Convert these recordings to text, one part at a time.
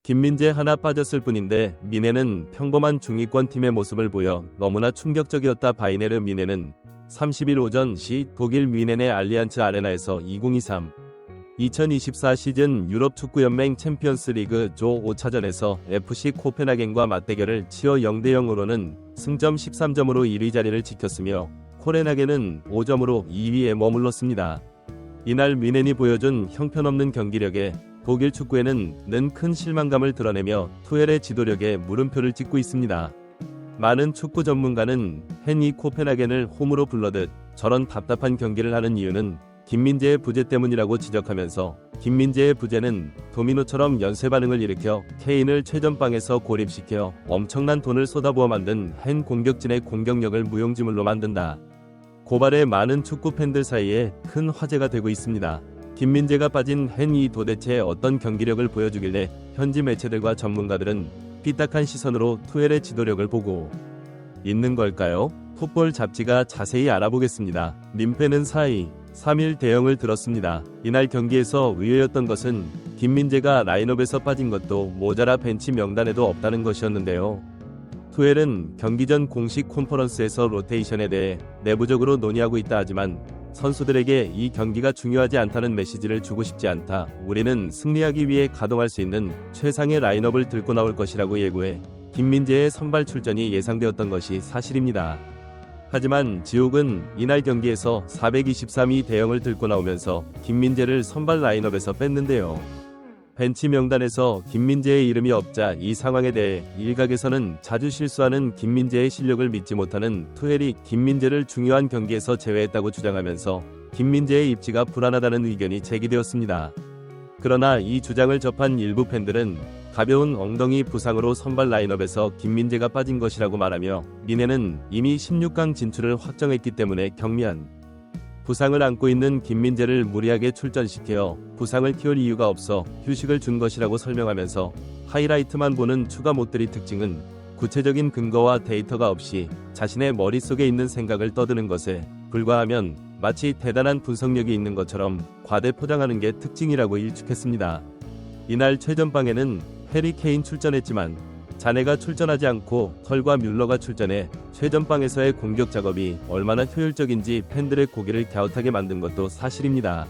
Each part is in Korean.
김민재 하나 빠졌을 뿐인데 미네는 평범한 중위권 팀의 모습을 보여 너무나 충격적이었다. 바이에른 미네는 30일 오전 시 독일 뮌헨의 알리안츠 아레나에서 2024 시즌 유럽 축구연맹 챔피언스 리그 조 5차전에서 FC 코펜하겐과 맞대결을 치어 0대0으로는 승점 13점으로 1위 자리를 지켰으며 코펜하겐은 5점으로 2위에 머물렀습니다. 이날 뮌헨이 보여준 형편없는 경기력에 독일 축구에는 큰 실망감을 드러내며 투헬의 지도력에 물음표를 찍고 있습니다. 많은 축구 전문가는 헨이 코펜하겐을 홈으로 불러듯 저런 답답한 경기를 하는 이유는 김민재의 부재 때문이라고 지적하면서 김민재의 부재는 도미노처럼 연쇄 반응을 일으켜 케인을 최전방에서 고립시켜 엄청난 돈을 쏟아부어 만든 헨 공격진의 공격력을 무용지물로 만든다. 고발에 많은 축구 팬들 사이에 큰 화제가 되고 있습니다. 김민재가 빠진 헨이 도대체 어떤 경기력을 보여주길래 현지 매체들과 전문가들은 삐딱한 시선으로 투헬의 지도력을 보고 있는 걸까요? 풋볼 잡지가 자세히 알아보겠습니다. 민폐는 3일 대형을 들었습니다. 이날 경기에서 의외였던 것은 김민재가 라인업에서 빠진 것도 모자라 벤치 명단에도 없다는 것이었는데요. 투헬은 경기 전 공식 컨퍼런스에서 로테이션에 대해 내부적으로 논의하고 있다 하지만 선수들에게 이 경기가 중요하지 않다는 메시지를 주고 싶지 않다. 우리는 승리하기 위해 가동할 수 있는 최상의 라인업을 들고 나올 것이라고 예고해 김민재의 선발 출전이 예상되었던 것이 사실입니다. 하지만 지옥은 이날 경기에서 423위 대형을 들고 나오면서 김민재를 선발 라인업에서 뺐는데요. 벤치 명단에서 김민재의 이름이 없자 이 상황에 대해 일각에서는 자주 실수하는 김민재의 실력을 믿지 못하는 투헬이 김민재를 중요한 경기에서 제외했다고 주장하면서 김민재의 입지가 불안하다는 의견이 제기되었습니다. 그러나 이 주장을 접한 일부 팬들은 가벼운 엉덩이 부상으로 선발 라인업에서 김민재가 빠진 것이라고 말하며 뮌헨은 이미 16강 진출을 확정했기 때문에 경미한 부상을 안고 있는 김민재를 무리하게 출전시켜 부상을 키울 이유가 없어 휴식을 준 것이라고 설명하면서 하이라이트만 보는 추가 못들이 특징은 구체적인 근거와 데이터가 없이 자신의 머릿속에 있는 생각을 떠드는 것에 불과하면 마치 대단한 분석력이 있는 것처럼 과대 포장하는 게 특징이라고 일축했습니다. 이날 최전방에는 해리 케인 출전했지만 자네가 출전하지 않고 털과 뮬러가 출전해 최전방에서의 공격 작업이 얼마나 효율적인지 팬들의 고개를 갸웃하게 만든 것도 사실입니다.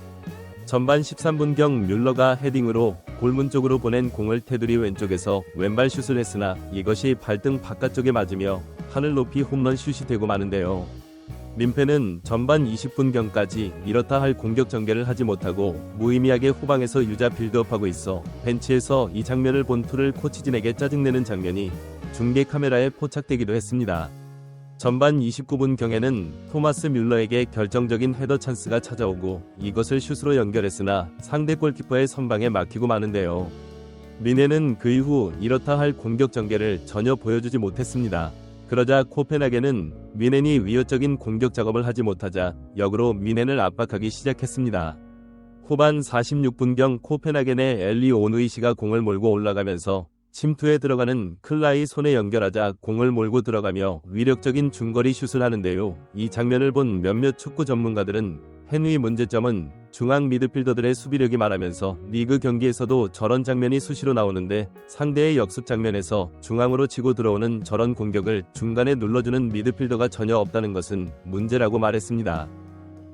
전반 13분경 뮬러가 헤딩으로 골문 쪽으로 보낸 공을 테두리 왼쪽에서 왼발 슛을 했으나 이것이 발등 바깥쪽에 맞으며 하늘 높이 홈런 슛이 되고 마는데요. 민폐는 전반 20분경까지 이렇다 할 공격 전개를 하지 못하고 무의미하게 후방에서 유자 빌드업하고 있어 벤치에서 이 장면을 본 투를 코치진에게 짜증내는 장면이 중계 카메라에 포착되기도 했습니다. 전반 29분경에는 토마스 뮬러에게 결정적인 헤더 찬스가 찾아오고 이것을 슛으로 연결했으나 상대 골키퍼의 선방에 막히고 마는데요. 뮌헨은 그 이후 이렇다 할 공격 전개를 전혀 보여주지 못했습니다. 그러자 코펜하겐은 뮌헨이 위협적인 공격 작업을 하지 못하자 역으로 뮌헨을 압박하기 시작했습니다. 후반 46분경 코펜하겐의 엘리 오누이시가 공을 몰고 올라가면서 침투에 들어가는 클라이 손에 연결하자 공을 몰고 들어가며 위력적인 중거리 슛을 하는데요. 이 장면을 본 몇몇 축구 전문가들은 헨의 문제점은 중앙 미드필더들의 수비력이 말하면서 리그 경기에서도 저런 장면이 수시로 나오는데 상대의 역습 장면에서 중앙으로 치고 들어오는 저런 공격을 중간에 눌러주는 미드필더가 전혀 없다는 것은 문제라고 말했습니다.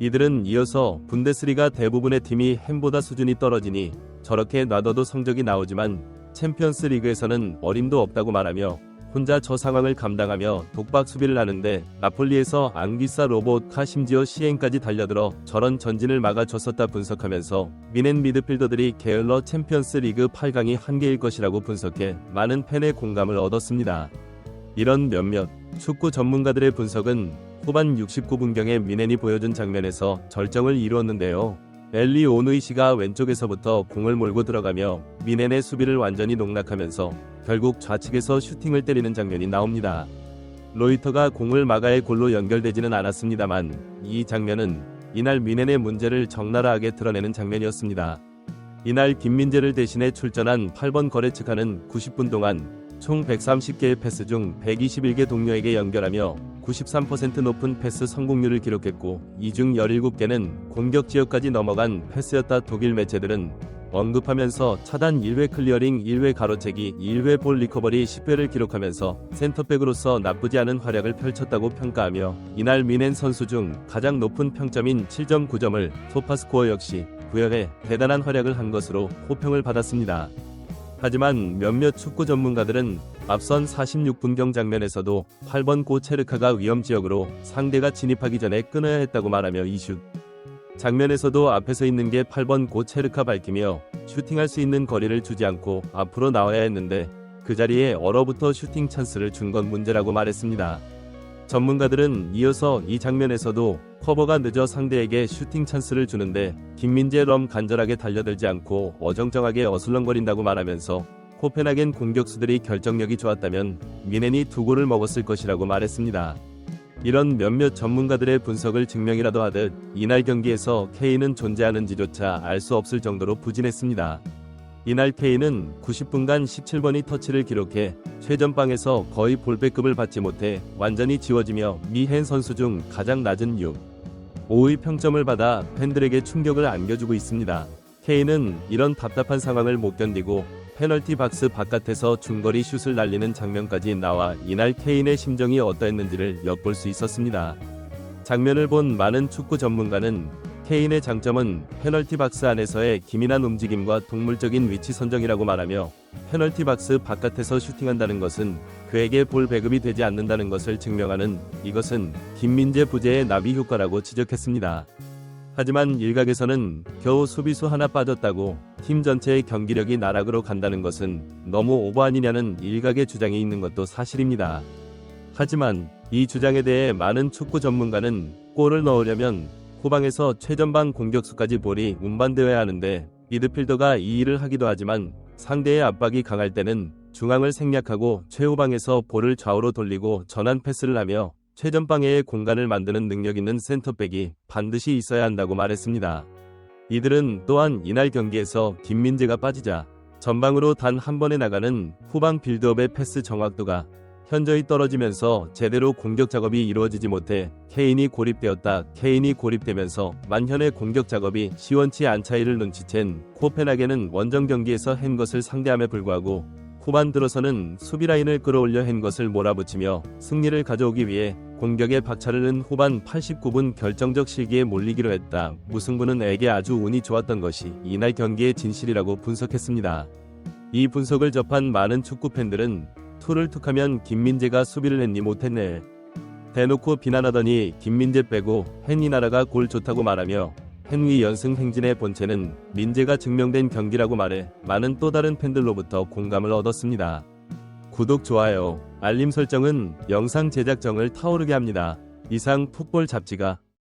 이들은 이어서 분데스리가 대부분의 팀이 헨보다 수준이 떨어지니 저렇게 놔둬도 성적이 나오지만 챔피언스 리그에서는 어림도 없다고 말하며 혼자 저 상황을 감당하며 독박 수비를 하는데 나폴리에서 앙기사 로보tka 심지어 시행까지 달려들어 저런 전진을 막아줬었다 분석하면서 뮌헨 미드필더들이 게을러 챔피언스 리그 8강이 한계일 것이라고 분석해 많은 팬의 공감을 얻었습니다. 이런 몇몇 축구 전문가들의 분석은 후반 69분경에 뮌헨이 보여준 장면에서 절정을 이루었는데요. 엘리 오누이시가 왼쪽에서부터 공을 몰고 들어가며 뮌헨의 수비를 완전히 농락하면서 결국 좌측에서 슈팅을 때리는 장면이 나옵니다. 로이터가 공을 막아의 골로 연결되지는 않았습니다만 이 장면은 이날 뮌헨의 문제를 적나라하게 드러내는 장면이었습니다. 이날 김민재를 대신해 출전한 8번 거래측하는 90분 동안 총 130개의 패스 중 121개 동료에게 연결하며 93% 높은 패스 성공률을 기록했고 이 중 17개는 공격 지역까지 넘어간 패스였다. 독일 매체들은 언급하면서 차단 1회 클리어링 1회 가로채기 1회 볼 리커버리 10회를 기록하면서 센터백으로서 나쁘지 않은 활약을 펼쳤다고 평가하며 이날 미넨 선수 중 가장 높은 평점인 7.9점을 소파스코어 역시 부여해 대단한 활약을 한 것으로 호평을 받았습니다. 하지만 몇몇 축구 전문가들은 앞선 46분경 장면에서도 8번 고체르카가 위험지역으로 상대가 진입하기 전에 끊어야 했다고 말하며 이 슛 장면에서도 앞에서 있는 게 8번 고체르카 밝히며 슈팅할 수 있는 거리를 주지 않고 앞으로 나와야 했는데 그 자리에 얼어붙어 슈팅 찬스를 준 건 문제라고 말했습니다. 전문가들은 이어서 이 장면에서도 커버가 늦어 상대에게 슈팅 찬스를 주는데 김민재 럼 간절하게 달려들지 않고 어정쩡하게 어슬렁거린다고 말하면서 코펜하겐 공격수들이 결정력이 좋았다면 미넨이 2골을 먹었을 것이라고 말했습니다. 이런 몇몇 전문가들의 분석을 증명이라도 하듯 이날 경기에서 K는 존재하는지조차 알 수 없을 정도로 부진했습니다. 이날 K는 90분간 17번이 터치를 기록해 최전방에서 거의 볼배급을 받지 못해 완전히 지워지며 미헨 선수 중 가장 낮은 6, 5의 평점을 받아 팬들에게 충격을 안겨주고 있습니다. K는 이런 답답한 상황을 못 견디고 페널티 박스 바깥에서 중거리 슛을 날리는 장면까지 나와 이날 케인의 심정이 어떠했는지를 엿볼 수 있었습니다. 장면을 본 많은 축구 전문가는 케인의 장점은 페널티 박스 안에서의 기민한 움직임과 동물적인 위치 선정이라고 말하며 페널티 박스 바깥에서 슈팅한다는 것은 그에게 볼 배급이 되지 않는다는 것을 증명하는 이것은 김민재 부재의 나비 효과라고 지적했습니다. 하지만 일각에서는 겨우 수비수 하나 빠졌다고 팀 전체의 경기력이 나락으로 간다는 것은 너무 오버 아니냐는 일각의 주장이 있는 것도 사실입니다. 하지만 이 주장에 대해 많은 축구 전문가는 골을 넣으려면 후방에서 최전방 공격수까지 볼이 운반되어야 하는데 미드필더가 이 일을 하기도 하지만 상대의 압박이 강할 때는 중앙을 생략하고 최후방에서 볼을 좌우로 돌리고 전환 패스를 하며 최전방에 공간을 만드는 능력 있는 센터백이 반드시 있어야 한다고 말했습니다. 이들은 또한 이날 경기에서 김민재가 빠지자 전방으로 단 한 번에 나가는 후방 빌드업의 패스 정확도가 현저히 떨어지면서 제대로 공격 작업이 이루어지지 못해 케인이 고립되었다. 케인이 고립되면서 만현의 공격 작업이 시원치 않은 차이를 눈치챈 코펜하겐은 원정 경기에서 한 것을 상대함에 불구하고 후반 들어서는 수비 라인을 끌어올려 한 것을 몰아붙이며 승리를 가져오기 위해 공격에 박차를 는 후반 89분 결정적 시기에 몰리기로 했다. 무승부는 에게 아주 운이 좋았던 것이 이날 경기의 진실이라고 분석했습니다. 이 분석을 접한 많은 축구 팬들은 투를 툭하면 김민재가 수비를 했니 못했네. 대놓고 비난하더니 김민재 빼고 헨리나라가 골 좋다고 말하며 헨리 연승 행진의 본체는 민재가 증명된 경기라고 말해 많은 또 다른 팬들로부터 공감을 얻었습니다. 구독, 좋아요, 알림 설정은 영상 제작정을 타오르게 합니다. 이상 풋볼 잡지가